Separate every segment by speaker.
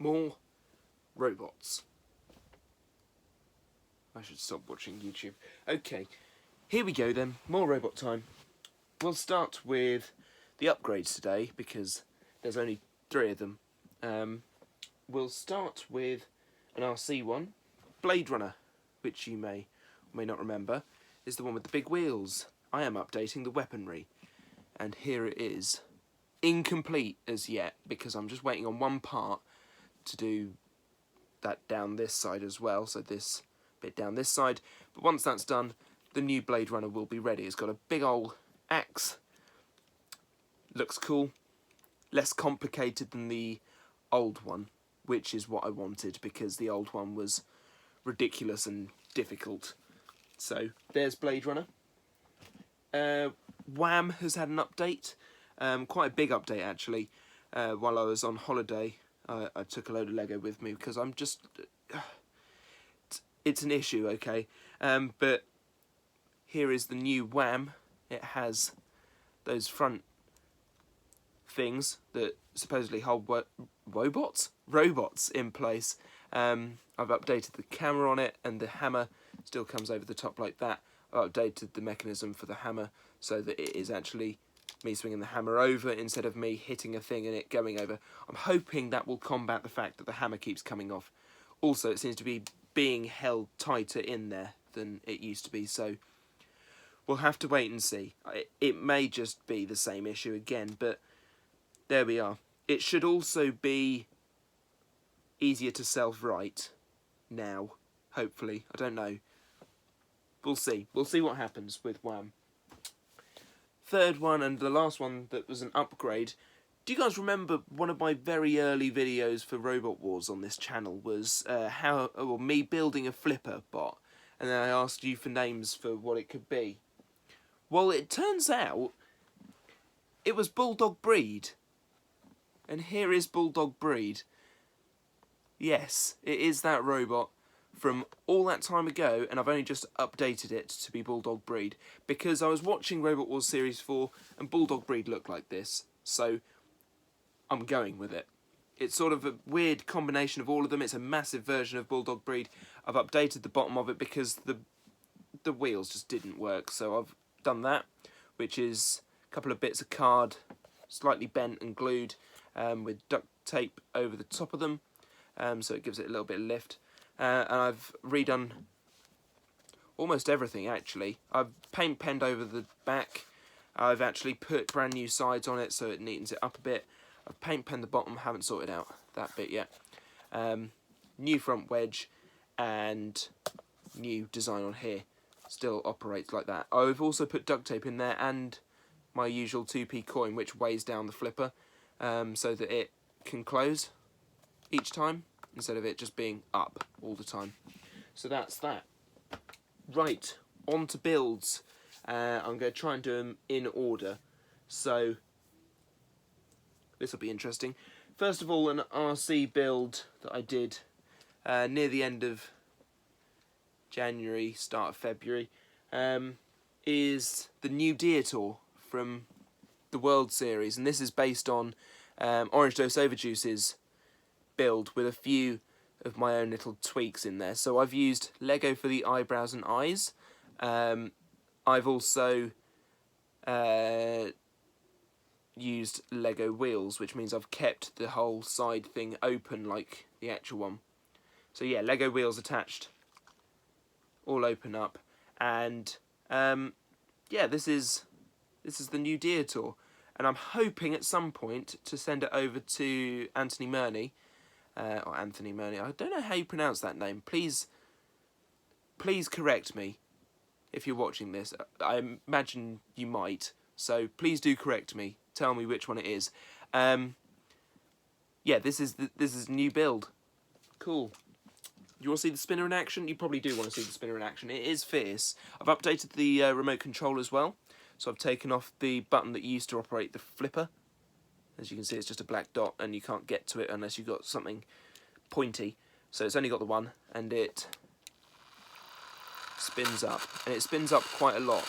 Speaker 1: more robots. I should stop watching YouTube. Okay, here we go then, more robot time. We'll start with the upgrades today, because there's only 3 of them. We'll start with an RC one. Blade Runner, which you may or may not remember, is the one with the big wheels. I am updating the weaponry, and here it is. Incomplete as yet, because I'm just waiting on one part to do that down this side as well, so this bit down this side. But once that's done, the new Blade Runner will be ready. It's got a big old axe. Looks cool. Less complicated than the old one, which is what I wanted, because the old one was ridiculous and difficult. So there's Blade Runner. Wham has had an update, quite a big update actually. While I was on holiday, I took a load of Lego with me, because I'm just... it's an issue, okay? But here is the new Wham. It has those front things that supposedly hold robots in place. I've updated the camera on it, and the hammer still comes over the top like that. I've updated the mechanism for the hammer so that it is actually me swinging the hammer over instead of me hitting a thing and it going over. I'm hoping that will combat the fact that the hammer keeps coming off. Also, it seems to be being held tighter in there than it used to be, so we'll have to wait and see. It may just be the same issue again, but there we are. It should also be easier to self-right now, hopefully. I don't know. We'll see. We'll see what happens with Wham. Third one, and the last one that was an upgrade. Do you guys remember one of my very early videos for Robot Wars on this channel was me building a flipper bot, and then I asked you for names for what it could be? Well, it turns out it was Bulldog Breed. And here is Bulldog Breed. Yes, it is that robot from all that time ago, and I've only just updated it to be Bulldog Breed, because I was watching Robot Wars Series 4 and Bulldog Breed looked like this, so I'm going with it. It's sort of a weird combination of all of them. It's a massive version of Bulldog Breed. I've updated the bottom of it because the wheels just didn't work, so I've done that, which is a couple of bits of card, slightly bent and glued, with duct tape over the top of them, so it gives it a little bit of lift. And I've redone almost everything actually. I've paint penned over the back. I've actually put brand new sides on it so it neatens it up a bit. I've paint penned the bottom, haven't sorted out that bit yet. New front wedge and new design on here. Still operates like that. I've also put duct tape in there and my usual 2p coin, which weighs down the flipper, so that it can close each time instead of it just being up all the time. So that's that. Right, on to builds. I'm going to try and do them in order. So this will be interesting. First of all, an RC build that I did near the end of January, start of February, is the new Deer Tour from the World Series, and this is based on Orange Dose Overjuice's build with a few of my own little tweaks in there. So I've used Lego for the eyebrows and eyes. I've also used Lego wheels, which means I've kept the whole side thing open like the actual one. So yeah, Lego wheels attached, all open up, and yeah, this is the new Deer Tour, and I'm hoping at some point to send it over to Anthony Murney, or Anthony Murney. I don't know how you pronounce that name. Please correct me if you're watching this. I imagine you might, so please do correct me. Tell me which one it is. Yeah, this is a new build. Cool. You want to see the spinner in action? You probably do want to see the spinner in action. It is fierce. I've updated the remote control as well. So I've taken off the button that used to operate the flipper. As you can see, it's just a black dot, and you can't get to it unless you've got something pointy. So it's only got the one, and it spins up. And it spins up quite a lot.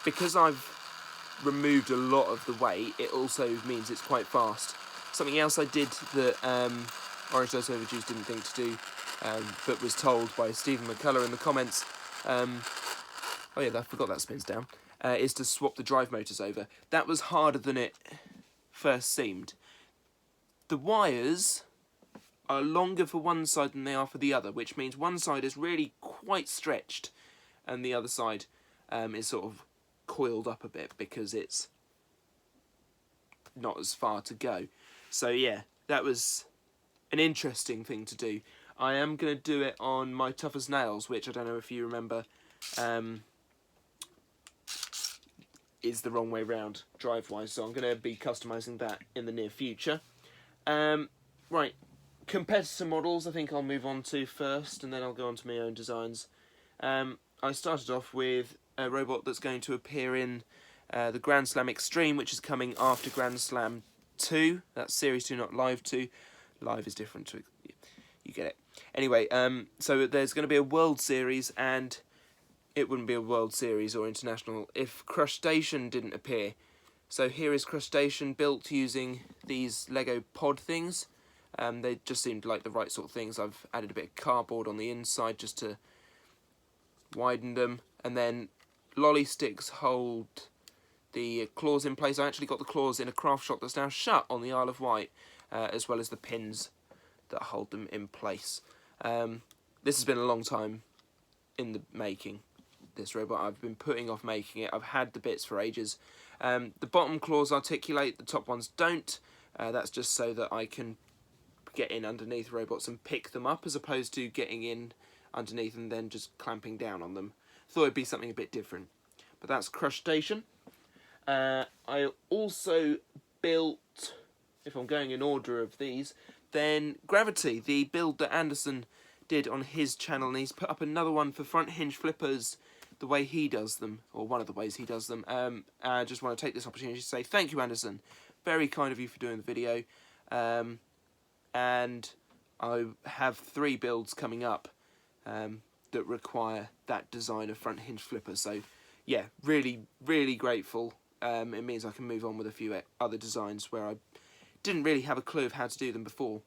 Speaker 1: Because I've removed a lot of the weight, it also means it's quite fast. Something else I did that Orange Dose Overjuice didn't think to do, but was told by Stephen McCullough in the comments, oh yeah, I forgot that spins down, is to swap the drive motors over. That was harder than it first seemed. The wires are longer for one side than they are for the other, which means one side is really quite stretched and the other side is sort of coiled up a bit because it's not as far to go. So yeah, that was an interesting thing to do. I am going to do it on my Tough as Nails, which I don't know if you remember is the wrong way round drive-wise, so I'm going to be customising that in the near future. Right, competitor models I think I'll move on to first, and then I'll go on to my own designs. I started off with a robot that's going to appear in the Grand Slam Extreme, which is coming after Grand Slam 2. That's Series 2, not Live 2. Live is different to... you get it. Anyway, so there's going to be a World Series, and it wouldn't be a World Series or International if Crustacean didn't appear. So here is Crustacean built using these Lego pod things. They just seemed like the right sort of things. I've added a bit of cardboard on the inside just to widen them, and then lolly sticks hold the claws in place. I actually got the claws in a craft shop that's now shut on the Isle of Wight, as well as the pins that hold them in place. This has been a long time in the making, this robot. I've been putting off making it. I've had the bits for ages. The bottom claws articulate, the top ones don't. That's just so that I can get in underneath robots and pick them up, as opposed to getting in underneath and then just clamping down on them. Thought it'd be something a bit different. But that's Crustacean. I also built, if I'm going in order of these, then Gravity, the build that Anderson did on his channel, and he's put up another one for front hinge flippers the way he does them, or one of the ways he does them. I just want to take this opportunity to say thank you, Anderson. Very kind of you for doing the video. And I have 3 builds coming up that require that design of front hinge flipper. So yeah, really, really grateful. It means I can move on with a few other designs where I didn't really have a clue of how to do them before.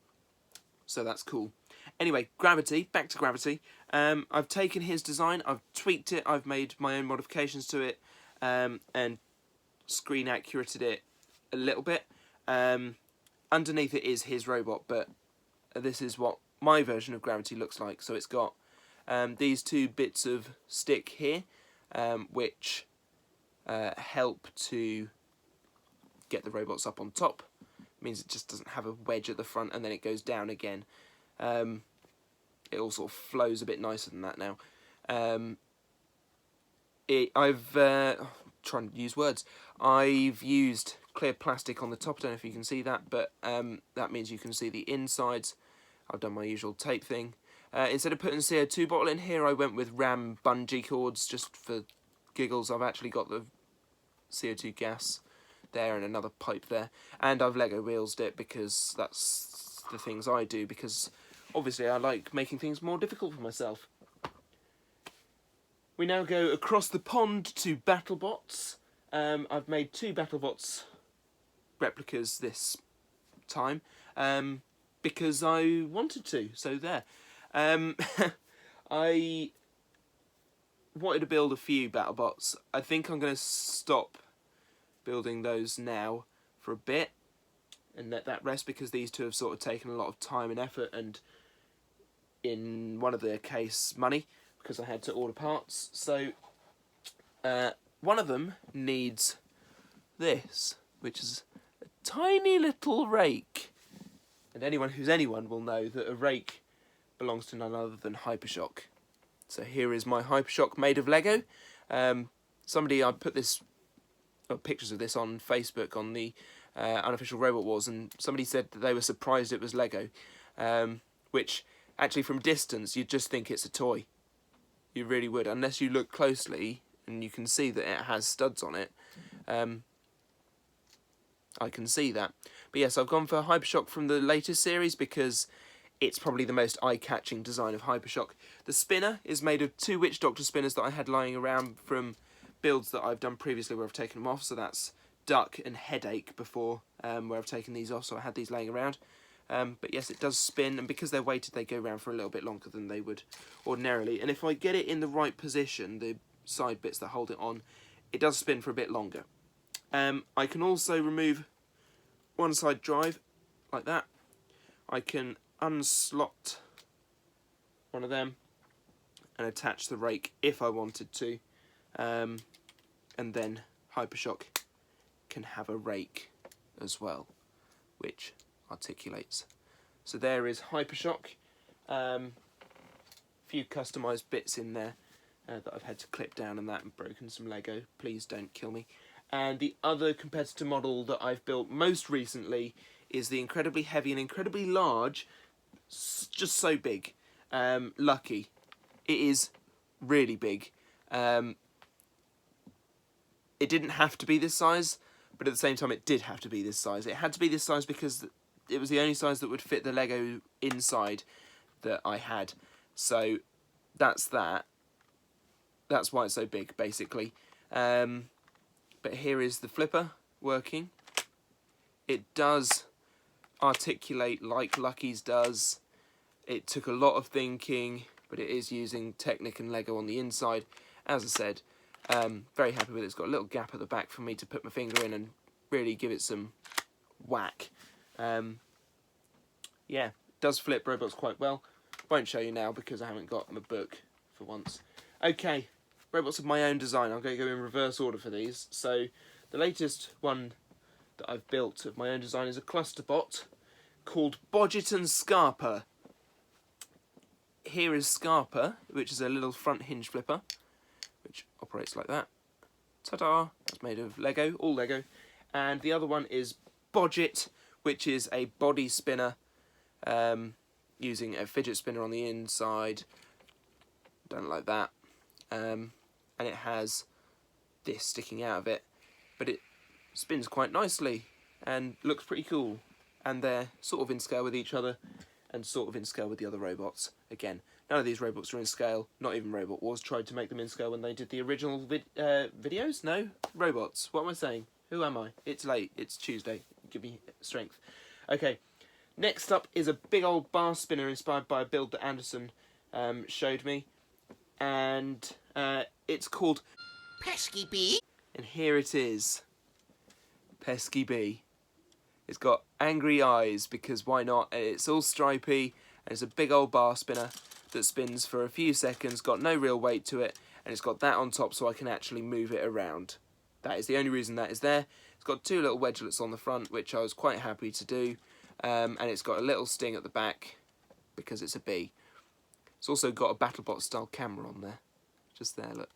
Speaker 1: So that's cool. Anyway, Gravity, back to Gravity. I've taken his design, I've tweaked it, I've made my own modifications to it, and screen accurated it a little bit. Underneath it is his robot, but this is what my version of Gravity looks like. So it's got these 2 bits of stick here, which help to get the robots up on top. It means it just doesn't have a wedge at the front and then it goes down again. It all sort of flows a bit nicer than that now. Trying to use words. I've used clear plastic on the top. I don't know if you can see that, but that means you can see the insides. I've done my usual tape thing. Instead of putting a CO2 bottle in here, I went with Wham bungee cords just for giggles. I've actually got the CO2 gas there and another pipe there, and I've Lego wheelsed it because that's the things I do, because obviously I like making things more difficult for myself. We now go across the pond to BattleBots. I've made 2 BattleBots replicas this time because I wanted to, so there. I wanted to build a few BattleBots. I think I'm going to stop building those now for a bit and let that rest, because these 2 have sort of taken a lot of time and effort, and in one of their case money, because I had to order parts. So one of them needs this, which is a tiny little rake, and anyone who's anyone will know that a rake belongs to none other than HyperShock. So here is my HyperShock made of Lego. I put this pictures of this on Facebook on the unofficial Robot Wars, and somebody said that they were surprised it was Lego, which actually from distance you'd just think it's a toy. You really would, unless you look closely and you can see that it has studs on it. I can see that. But yes, I've gone for HyperShock from the latest series because it's probably the most eye-catching design of HyperShock. The spinner is made of 2 Witch Doctor spinners that I had lying around from builds that I've done previously where I've taken them off. So that's Duck and Headache before, where I've taken these off, so I had these laying around. But yes, it does spin, and because they're weighted, they go around for a little bit longer than they would ordinarily. And if I get it in the right position, the side bits that hold it on, it does spin for a bit longer. I can also remove one side drive, like that. I can unslot one of them and attach the rake if I wanted to. And then HyperShock can have a rake as well, which articulates. So there is HyperShock. Few customised bits in there that I've had to clip down and that, and broken some Lego. Please don't kill me. And the other competitor model that I've built most recently is the incredibly heavy and incredibly large, just so big, Lucky. It is really big. It didn't have to be this size, but at the same time it did have to be this size. It had to be this size because it was the only size that would fit the Lego inside that I had. So that's that. That's why it's so big, basically. But here is the flipper working. It does articulate like Lucky's does. It took a lot of thinking, but it is using Technic and Lego on the inside. As I said, very happy with it. It's got a little gap at the back for me to put my finger in and really give it some whack. Yeah, it does flip robots quite well. Won't show you now because I haven't got my book for once. Okay, robots of my own design. I'm going to go in reverse order for these. So the latest one that I've built of my own design is a cluster bot called Bodget and Scarper. Here is Scarper, which is a little front hinge flipper, which operates like that. Ta-da! That's made of Lego, all Lego. And the other one is Bodget, which is a body spinner, using a fidget spinner on the inside. Done like that. And it has this sticking out of it, but it spins quite nicely and looks pretty cool. And they're sort of in scale with each other and sort of in scale with the other robots. Again, none of these robots are in scale. Not even Robot Wars tried to make them in scale when they did the original videos. No? Robots. What am I saying? Who am I? It's late. It's Tuesday. Give me strength. Okay. Next up is a big old bar spinner inspired by a build that Anderson showed me. And it's called Pesky Bee. And here it is. Pesky Bee. It's got angry eyes because why not? It's all stripy and it's a big old bar spinner that spins for a few seconds, got no real weight to it, and it's got that on top so I can actually move it around. That is the only reason that is there. It's got two little wedgelets on the front, which I was quite happy to do, and it's got a little sting at the back because it's a bee. It's also got a BattleBot style camera on there. Just there, look.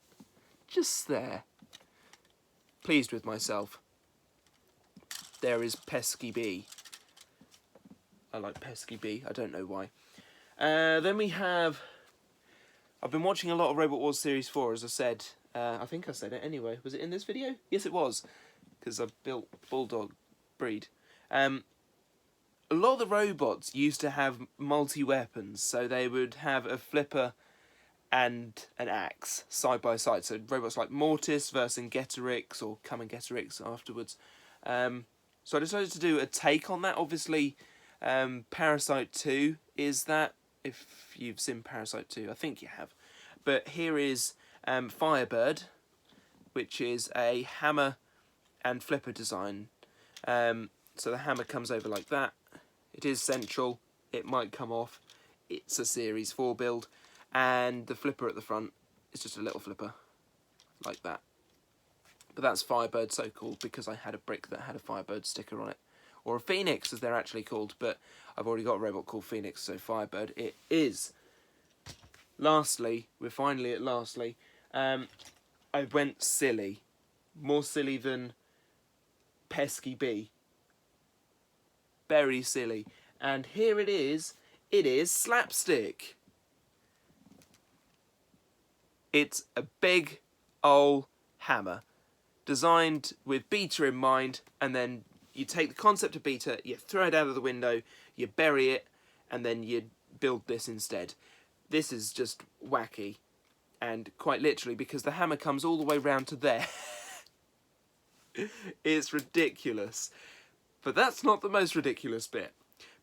Speaker 1: Just there. Pleased with myself. There is Pesky Bee. I like Pesky Bee, I don't know why. Then we have... I've been watching a lot of Robot Wars Series 4, as I said. I think I said it anyway. Was it in this video? Yes, it was. Because I built Bulldog breed. A lot of the robots used to have multi-weapons, so they would have a flipper and an axe side by side. So robots like Mortis versus Getorix, or Come and Getorix afterwards. So I decided to do a take on that. Obviously, Parasite 2 is that, if you've seen Parasite 2. I think you have. But here is Firebird, which is a hammer and flipper design. So the hammer comes over like that. It is central. It might come off. It's a Series 4 build. And the flipper at the front is just a little flipper, like that. But that's Firebird, so cool, because I had a brick that had a Firebird sticker on it. Or a Phoenix, as they're actually called, but I've already got a robot called Phoenix, so Firebird it is. Lastly, we're finally at lastly, I went silly. More silly than Pesky Bee. Very silly. And here it is Slapstick. It's a big old hammer, designed with beta in mind, and then you take the concept of beta, you throw it out of the window, you bury it, and then you build this instead. This is just wacky, and quite literally, because the hammer comes all the way round to there. It's ridiculous. But that's not the most ridiculous bit,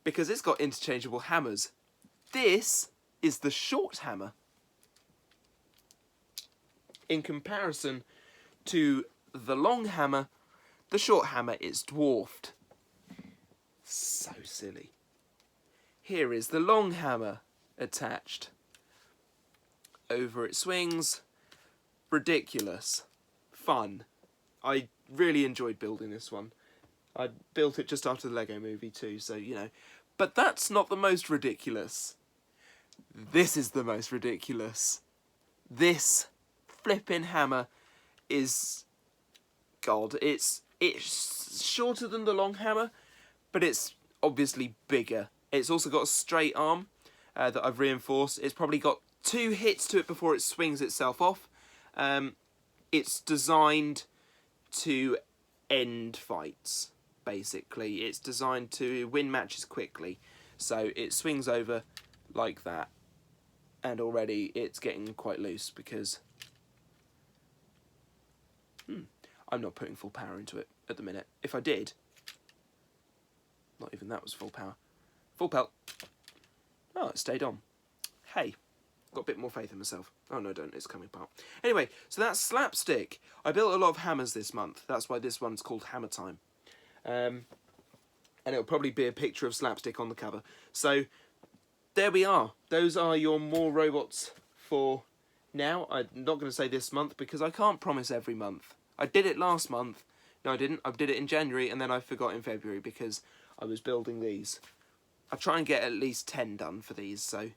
Speaker 1: because it's got interchangeable hammers. This is the short hammer. In comparison to the long hammer, the short hammer is dwarfed. So silly. Here is the long hammer attached. Over it swings. Ridiculous. Fun. I really enjoyed building this one. I built it just after the Lego movie too, so you know. But that's not the most ridiculous. This is the most ridiculous. This flipping hammer is... God, it's shorter than the long hammer, but it's obviously bigger. It's also got a straight arm that I've reinforced. It's probably got 2 hits to it before it swings itself off. It's designed to end fights, basically. It's designed to win matches quickly. So it swings over like that. And already it's getting quite loose because I'm not putting full power into it at the minute. If I did, not even that was full power. Full pelt. Oh, it stayed on. Hey, got a bit more faith in myself. Oh no, don't, it's coming apart. Anyway, so that's Slapstick. I built a lot of hammers this month. That's why this one's called Hammer Time. And it'll probably be a picture of Slapstick on the cover. So, there we are. Those are your more robots for now. I'm not going to say this month because I can't promise every month. I did it last month. No, I didn't. I did it in January and then I forgot in February because I was building these. I'll try and get at least 10 done for these, so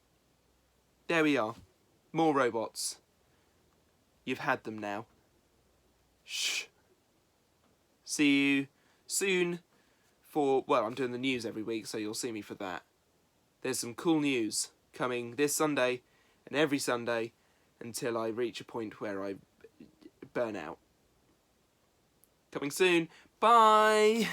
Speaker 1: there we are. More robots. You've had them now. Shh. See you soon for, well, I'm doing the news every week, so you'll see me for that. There's some cool news coming this Sunday and every Sunday until I reach a point where I burn out. Coming soon. Bye!